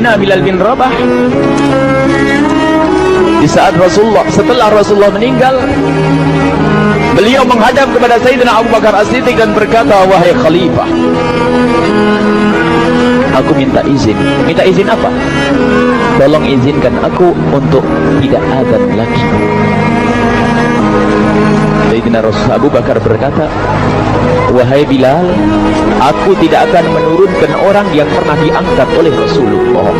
Sayyidina Bilal bin Rabah. Di saat setelah Rasulullah meninggal, beliau menghadap kepada Sayyidina Abu Bakar As-Siddiq dan berkata, wahai khalifah, aku minta izin. Minta izin apa? Tolong izinkan aku untuk tidak azan lagi. Sayyidina Abu Bakar berkata, wahai Bilal, aku tidak akan menurunkan orang yang pernah diangkat oleh Rasulullah.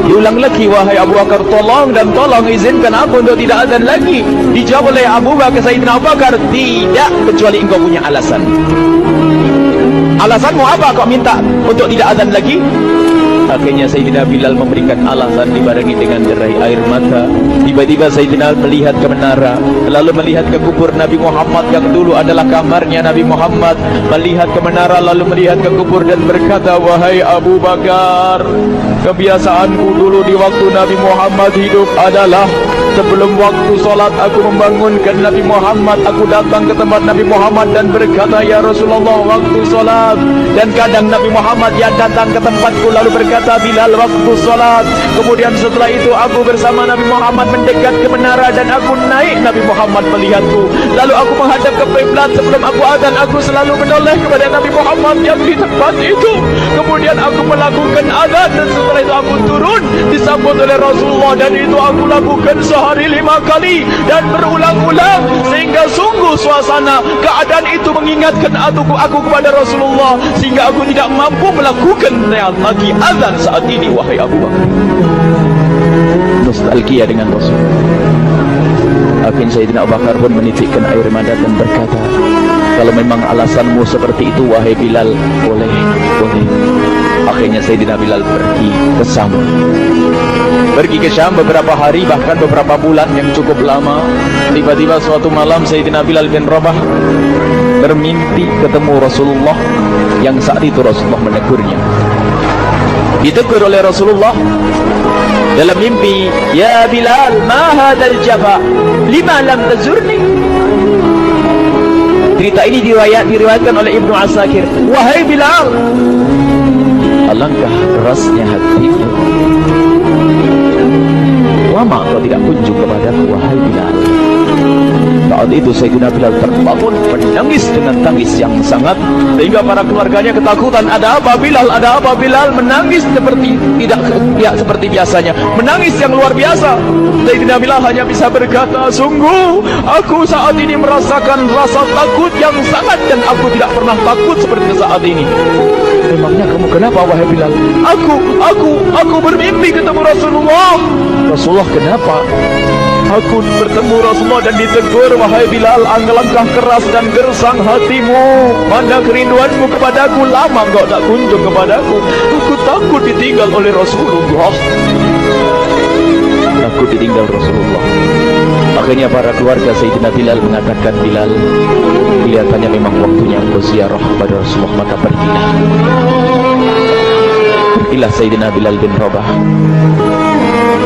Diulang lagi, wahai Abu Bakar, tolong dan tolong izinkan aku untuk tidak azan lagi. Dijawab oleh Abu Bakar, Sayyidina Abu Bakar, tidak, kecuali engkau punya alasan. Alasanmu apa kau minta untuk tidak azan lagi? Akhirnya Sayyidina Bilal memberikan alasan dibarengi dengan derai air mata. Tiba-tiba Sayyidina melihat ke menara, lalu melihat ke kubur Nabi Muhammad yang dulu adalah kamarnya Nabi Muhammad. Melihat ke menara lalu melihat ke kubur dan berkata, wahai Abu Bakar, kebiasaanku dulu di waktu Nabi Muhammad hidup adalah sebelum waktu solat aku membangunkan Nabi Muhammad. Aku datang ke tempat Nabi Muhammad dan berkata, ya Rasulullah, waktu solat. Dan kadang Nabi Muhammad yang datang ke tempatku lalu berkata, Bilal, waktu solat. Kemudian setelah itu aku bersama Nabi Muhammad mendekat ke menara dan aku naik. Nabi Muhammad melihatku, lalu aku menghadap ke kiblat. Sebelum aku azan, aku selalu menoleh kepada Nabi Muhammad yang di tempat itu. Kemudian aku melakukan azan dan setelah itu aku turun disambut oleh Rasulullah, dan itu aku lakukan sehari 5 kali dan berulang-ulang, sehingga sungguh suasana keadaan itu mengingatkan aku kepada Rasulullah, sehingga aku tidak mampu melakukan lagi azan saat ini. Wahai Abu Bakar, nostalgia dengan Rasul. Akhirnya Sayyidina Abu Bakar pun menitikkan air mata dan berkata, kalau memang alasanmu seperti itu wahai Bilal, boleh. Akhirnya Sayyidina Bilal pergi ke Syam beberapa hari, bahkan beberapa bulan yang cukup lama. Tiba-tiba suatu malam Sayyidina Bilal bin Rabah bermimpi ketemu Rasulullah, yang saat itu Rasulullah menegurnya. Ditegur oleh Rasulullah dalam mimpi, ya Bilal, ma hadzal jafa, lima lam tazurni. Cerita ini diriwayatkan oleh Ibnu Asakir. Wahai Bilal, alangkah kerasnya hatimu, lama kau tidak kunjung kepadaku wahai Bilal. Saat itu Sayyidina Bilal terbangun menangis dengan tangis yang sangat, sehingga para keluarganya ketakutan. Ada apa Bilal? Ada apa Bilal? Menangis seperti tidak seperti biasanya, menangis yang luar biasa. Sayyidina Bilal hanya bisa berkata, sungguh aku saat ini merasakan rasa takut yang sangat, dan aku tidak pernah takut seperti saat ini. Memangnya kamu kenapa wahai Bilal? Aku bermimpi ketemu Rasulullah. Rasulullah kenapa? Aku bertemu Rasulullah dan ditegur, wahai Bilal, alangkah keras dan gersang hatimu. Mana kerinduanmu kepadaku, lama engkau tak kunjung kepadaku. Aku takut ditinggal oleh Rasulullah. Takut ditinggal Rasulullah. Akhirnya para keluarga Sayyidina Bilal mengatakan, Bilal, kelihatannya memang waktunya engkau ziarah kepada Rasulullah, maka pergilah. Pergilah Sayyidina Bilal bin Rabah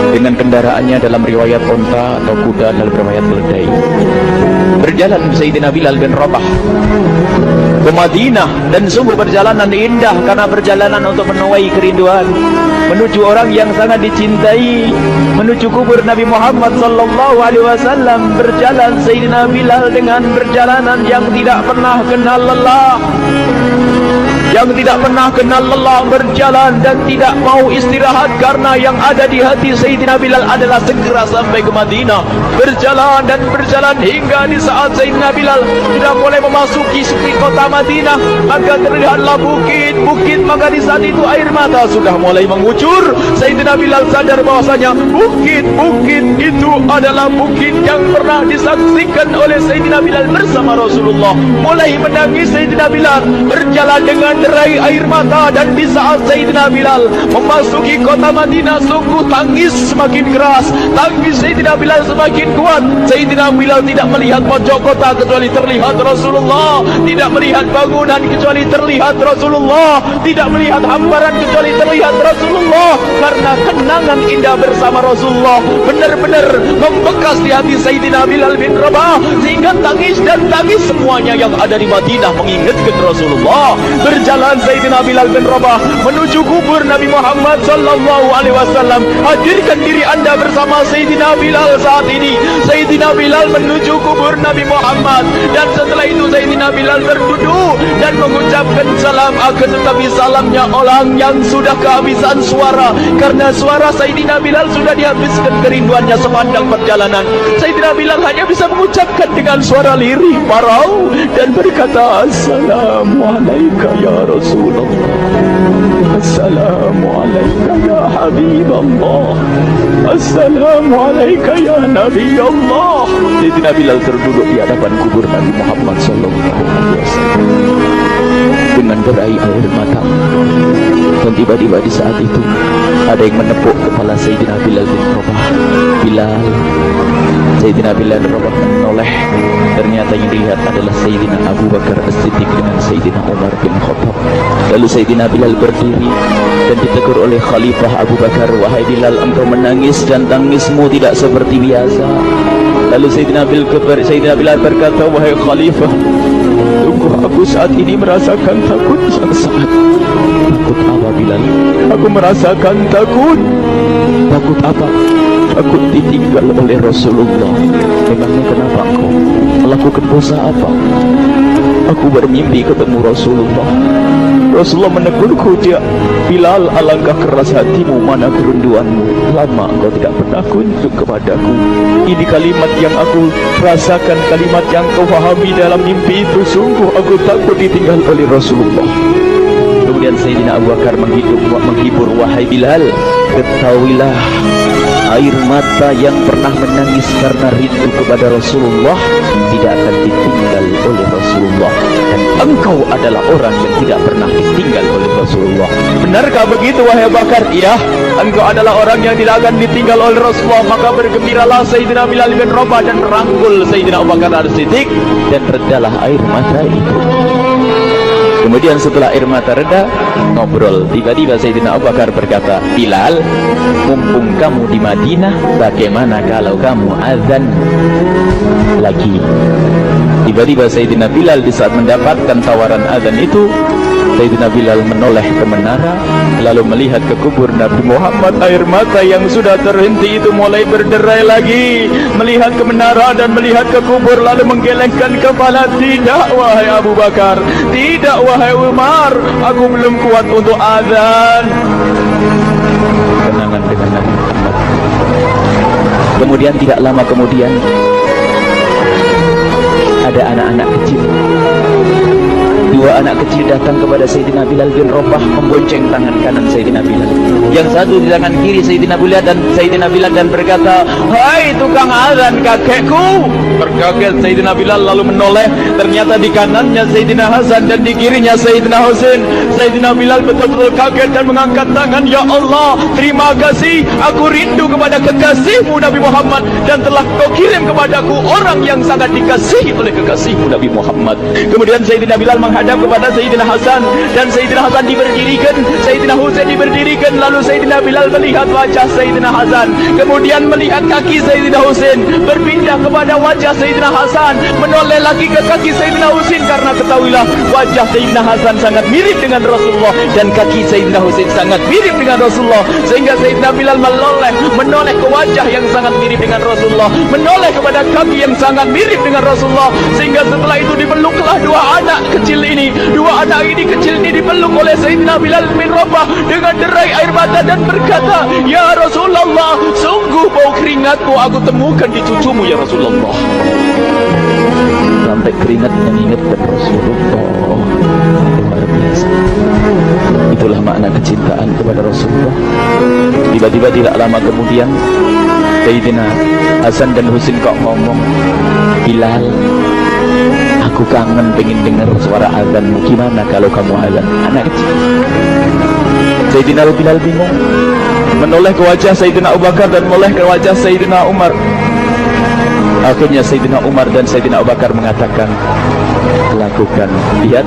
dengan kendaraannya, dalam riwayat onta atau kuda, dalam riwayat keledai. Berjalan Sayyidina Bilal bin Rabah ke Madinah, dan sungguh perjalanan indah karena perjalanan untuk menuai kerinduan, menuju orang yang sangat dicintai, menuju kubur Nabi Muhammad sallallahu alaihi wasallam. Berjalan Sayyidina Bilal dengan perjalanan yang tidak pernah kenal lelah, yang tidak pernah kenal lelah, berjalan dan tidak mau istirahat, karena yang ada di hati Sayyidina Bilal adalah segera sampai ke Madinah. Berjalan dan berjalan hingga di saat Sayyidina Bilal sudah mulai memasuki kota Madinah, maka terlihatlah bukit-bukit. Maka di saat itu air mata sudah mulai mengucur. Sayyidina Bilal sadar bahwasanya bukit-bukit itu adalah bukit yang pernah disaksikan oleh Sayyidina Bilal bersama Rasulullah. Mulai menangis Sayyidina Bilal, berjalan dengan derai air mata. Dan di saat Sayyidina Bilal memasuki kota Madinah, sungguh tangis semakin keras, tangis Sayyidina Bilal semakin kuat. Sayyidina Bilal tidak melihat pojok kota kecuali terlihat Rasulullah, tidak melihat bangunan kecuali terlihat Rasulullah, tidak melihat hamparan kecuali terlihat Rasulullah, karena kenangan indah bersama Rasulullah benar-benar membekas di hati Sayyidina Bilal bin Rabah, sehingga tangis dan tangis semuanya yang ada di Madinah mengingatkan Rasulullah. berjalan Sayyidina Bilal bin Rabah menuju kubur Nabi Muhammad sallallahu alaihi wasallam. Hadirkan diri anda bersama Sayyidina Bilal saat ini. Sayyidina Bilal menuju kubur Nabi Muhammad, dan setelah itu Sayyidina Bilal berduduk dan mengucapkan salam. Akan tetapi salamnya orang yang sudah kehabisan suara, karena suara Sayyidina Bilal sudah dihabiskan kerinduannya sepanjang perjalanan. Sayyidina Bilal hanya bisa mengucapkan dengan suara lirih parau dan berkata, Assalamualaikum ya Rasulullah, Assalamualaikum ya Habiballah, Assalamualaikum ya Nabi Allah. Sayyidina Bilal terduduk di hadapan kubur Nabi Muhammad sallallahu alaihi wasallam dengan berair air mata. Dan tiba-tiba di saat itu ada yang menepuk kepala Sayyidina Bilal bin Rabah. Bilal. Sayyidina Bilal bin Rabah menoleh. Ternyata yang dilihat adalah Sayyidina Abu Bakar As-Siddiq dengan Sayyidina Umar bin Khattab. Lalu Sayyidina Bilal berdiri dan ditegur oleh Khalifah Abu Bakar, wahai Bilal, engkau menangis dan tangismu tidak seperti biasa. Lalu Sayyidina Bilal berkata, wahai Khalifah, sungguh aku saat ini merasakan takut yang sangat. Takut apa Bilal? Aku merasakan takut. Takut apa? Takut ditinggal oleh Rasulullah. Memangnya kenapa engkau melakukan dosa apa? Aku bermimpi ketemu Rasulullah. Rasulullah menegurku, dia, Bilal, alangkah keras hatimu, mana kerinduanmu. Lama engkau tidak pernah kunjung kepadaku. Ini kalimat yang aku rasakan, kalimat yang kau fahami dalam mimpi itu. Sungguh aku takut ditinggal oleh Rasulullah. Kemudian Sayyidina Abu Bakar menghibur, wahai Bilal, ketahuilah, air mata yang pernah menangis karena rindu kepada Rasulullah tidak akan ditinggal oleh Rasulullah, dan engkau adalah orang yang tidak pernah ditinggal oleh Rasulullah. Benarkah begitu wahai Abu Bakar? Iya, engkau adalah orang yang tidak akan ditinggal oleh Rasulullah. Maka bergembiralah Sayyidina Bilal bin Rabah dan merangkul Sayyidina Abu Bakar As-Siddiq, dan redalah air mata itu. Kemudian setelah air mata reda, ngobrol. Tiba-tiba Sayyidina Abu Bakar berkata, Bilal, mumpung kamu di Madinah, bagaimana kalau kamu azan lagi? Tiba-tiba Sayyidina Bilal di saat mendapatkan tawaran azan itu, Sayyidina Bilal menoleh ke menara, lalu melihat ke kubur Nabi Muhammad. Air mata yang sudah terhenti itu mulai berderai lagi. Melihat ke menara dan melihat ke kubur, lalu menggelengkan kepala. Tidak wahai Abu Bakar, tidak wahai Umar, aku belum kuat untuk azan. Kenangan dengan Nabi Muhammad. Kemudian tidak lama kemudian ada anak-anak kecil. Dua anak kecil datang kepada Sayyidina Bilal bin Rabah, membonceng tangan kanan Sayyidina Bilal. Yang satu di tangan kiri Sayyidina Bilal dan berkata, hai tukang azan kakekku. Berkaget Sayyidina Bilal lalu menoleh. Ternyata di kanannya Sayyidina Hasan dan di kirinya Sayyidina Husain. Sayyidina Bilal betul-betul kaget dan mengangkat tangan. Ya Allah, terima kasih, aku rindu kepada kekasihmu Nabi Muhammad, dan telah kau kirim kepadaku orang yang sangat dikasihi oleh kekasihmu Nabi Muhammad. Kemudian Sayyidina Bilal menghadap kepada Sayyidina Hasan, dan Sayyidina Hasan diberdirikan, Sayyidina Husain diberdirikan. Lalu Sayyidina Bilal melihat wajah Sayyidina Hasan, kemudian melihat kaki Sayyidina Husain, berpindah kepada wajah Sayyidina Hasan, menoleh lagi ke kaki Sayyidina Husain, karena ketahuilah wajah Sayyidina Hasan sangat mirip dengan Rasulullah dan kaki Sayyidina Husain sangat mirip dengan Rasulullah, sehingga Sayyidina Bilal menoleh ke wajah yang sangat mirip dengan Rasulullah, menoleh kepada kaki yang sangat mirip dengan Rasulullah, sehingga setelah itu dipeluklah dua anak kecil ini. Dua anak ini kecil ini dipeluk oleh Sayyidina Bilal bin Rabah dengan derai air mata dan berkata, ya Rasulullah, sungguh bau keringatmu aku temukan di cucumu ya Rasulullah. Sampai keringat mengingatkan Rasulullah. Luar biasa. Itulah makna kecintaan kepada Rasulullah. Tiba-tiba tidak lama kemudian Sayyidina Hasan dan Husain kok ngomong, Bilal, aku kangen pengen dengar suara azanmu. Gimana kalau kamu azan? Anak kecil. Sayyidina Bilal bingung, menoleh ke wajah Sayyidina Abu Bakar dan menoleh ke wajah Sayyidina Umar. Akhirnya Sayyidina Umar dan Sayyidina Abu Bakar mengatakan, lakukan, lihat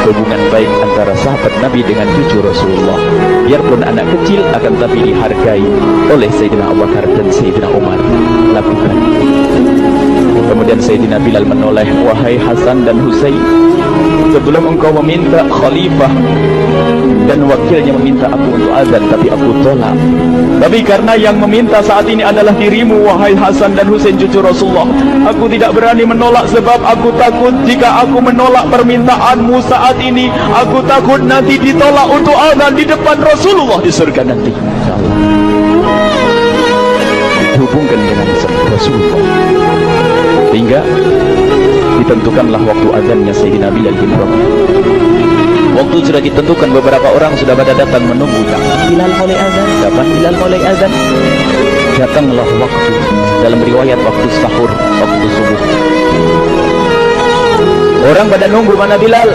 hubungan baik antara sahabat Nabi dengan cucu Rasulullah. Biarpun anak kecil, akan tapi dihargai oleh Sayyidina Abu Bakar dan Sayyidina Umar. Lakukan. Kemudian Sayyidina Bilal menoleh, wahai Hasan dan Husain, sebelum engkau meminta khalifah dan wakilnya meminta aku untuk azan, tapi aku tolak. Tapi karena yang meminta saat ini adalah dirimu, wahai Hasan dan Husain cucu Rasulullah, aku tidak berani menolak, sebab aku takut jika aku menolak permintaanmu saat ini, aku takut nanti ditolak untuk azan di depan Rasulullah di surga nanti. InsyaAllah hubungkan dengan Rasulullah sehingga ditentukanlah waktu azannya Sayyidina Bilal bin Rabah. Waktu sudah ditentukan, beberapa orang sudah pada datang menunggu. Kapan Bilal mulai azan? Kapan Bilal mulai azan? Datanglah waktu, dalam riwayat waktu sahur, waktu subuh. Orang pada nunggu mana Bilal.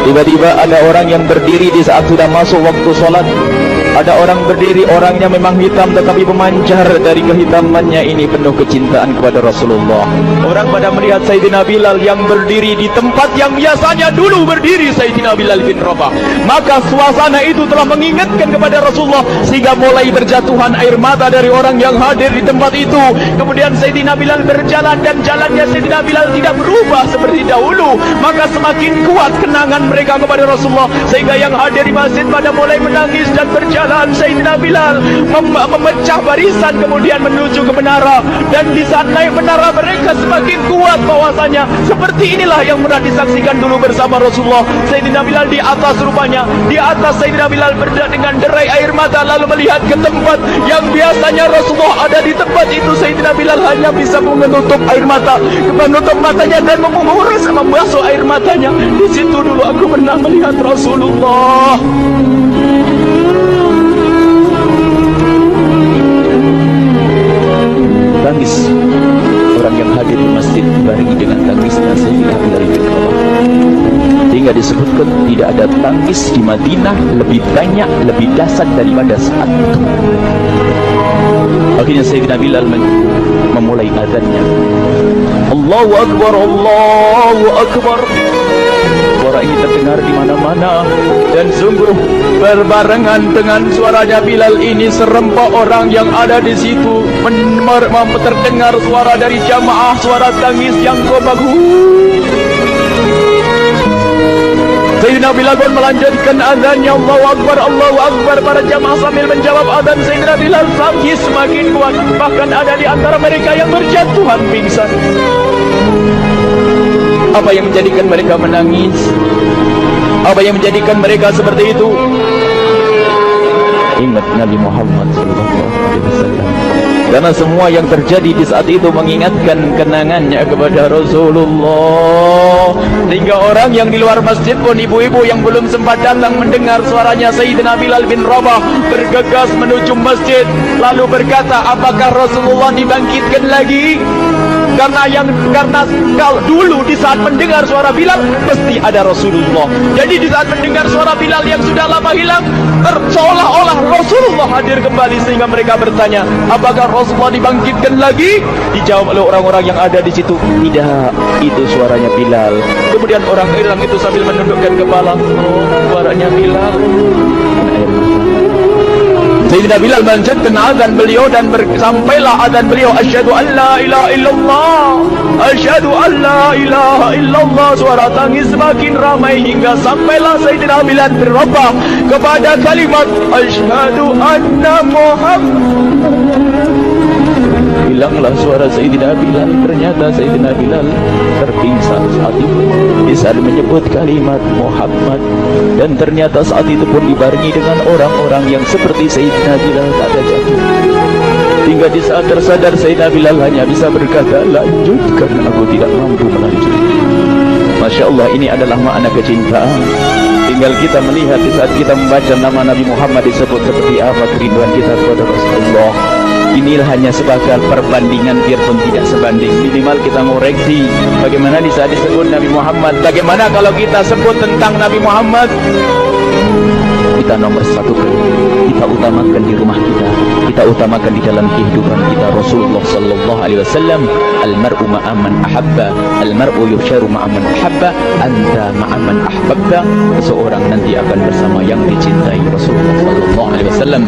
Tiba-tiba ada orang yang berdiri di saat sudah masuk waktu sholat. Ada orang berdiri, orangnya memang hitam tetapi pemancar dari kehitamannya ini penuh kecintaan kepada Rasulullah. Orang pada melihat Sayyidina Bilal yang berdiri di tempat yang biasanya dulu berdiri Sayyidina Bilal bin Rabah. Maka suasana itu telah mengingatkan kepada Rasulullah sehingga mulai berjatuhan air mata dari orang yang hadir di tempat itu. Kemudian Sayyidina Bilal berjalan dan jalannya Sayyidina Bilal tidak berubah seperti dahulu. Maka semakin kuat kenangan mereka kepada Rasulullah sehingga yang hadir di masjid pada mulai menangis dan berjalan. Sayyidina Bilal memecah barisan kemudian menuju ke menara, dan di saat naik menara mereka semakin kuat bahwasanya seperti inilah yang pernah disaksikan dulu bersama Rasulullah. Sayyidina Bilal di atas, rupanya di atas Sayyidina Bilal dengan derai air mata lalu melihat ke tempat yang biasanya Rasulullah ada di tempat itu. Sayyidina Bilal hanya bisa menutup air mata, menutup matanya dan menguras membasuh air matanya. Di situ dulu aku pernah melihat Rasulullah. Tangis orang yang hadir di masjid barengi dengan tangisnya Sayyidina Bilal bin Rabah, sehingga disebutkan tidak ada tangis di Madinah lebih banyak, lebih dahsyat daripada saat itu. Akhirnya Sayyidina Bilal memulai azannya. Allahu Akbar, Allahu Akbar. Suara ini terdengar di mana-mana, dan sungguh berbarengan dengan suaranya Bilal ini serempak orang yang ada di situ terdengar suara dari jamaah, suara tangis yang bagus. Sayyidina Bilal pun melanjutkan azannya. Allahu Akbar, Allahu Akbar. Para jamaah sambil menjawab azan Sayyidina Bilal tangis semakin kuat. Bahkan ada di antara mereka yang berjatuhan pingsan. Apa yang menjadikan mereka menangis? Apa yang menjadikan mereka seperti itu? Ingat Nabi Muhammad SAW. Karena semua yang terjadi di saat itu mengingatkan kenangannya kepada Rasulullah. Sehingga orang yang di luar masjid pun, ibu-ibu yang belum sempat datang mendengar suaranya Sayyidina Bilal bin Rabah, bergegas menuju masjid lalu berkata, apakah Rasulullah dibangkitkan lagi? Karena kalau dulu di saat mendengar suara Bilal pasti ada Rasulullah. Jadi di saat mendengar suara Bilal yang sudah lama hilang, seolah-olah Rasulullah hadir kembali, sehingga mereka bertanya, apakah Rasulullah dibangkitkan lagi? Dijawab oleh orang-orang yang ada di situ, tidak, itu suaranya Bilal. Kemudian orang hilang itu sambil menundukkan kepala, oh, suaranya Bilal. Sayyidina Bilal melanjutkan azan beliau dan sampailah azan beliau, asyhadu an la ilaha illallah, asyhadu an la ilaha illallah. Suara tangis semakin ramai hingga sampailah Sayyidina Bilal bin Rabah kepada kalimat asyhadu anna Muhammad. Hilanglah suara Sayyidina Bilal. Ternyata Sayyidina Bilal terpingsan saat itu di saat menyebut kalimat Muhammad, dan ternyata saat itu pun dibarengi dengan orang-orang yang seperti Sayyidina Bilal tak ada jatuh. Hingga di saat tersadar Sayyidina Bilal hanya bisa berkata, lanjutkan, aku tidak mampu melanjutkan. Masya Allah, ini adalah makna kecintaan. Tinggal kita melihat di saat kita membaca nama Nabi Muhammad disebut seperti apa kerinduan kita kepada Rasulullah. Inilah hanya sebagai perbandingan, biarpun tidak sebanding. Minimal kita ngoreksi bagaimana di saat disebut Nabi Muhammad. Bagaimana kalau kita sebut tentang Nabi Muhammad, kita nomor satu, kita utamakan di rumah kita utamakan di dalam kehidupan kita Rasulullah sallallahu alaihi wasallam. Al-mar'u ma'aman ahabba, al-mar'u yusharu ma'aman ahabba, anta ma'aman ahbabta. Seseorang nanti akan bersama yang dicintai Rasulullah sallallahu alaihi wasallam.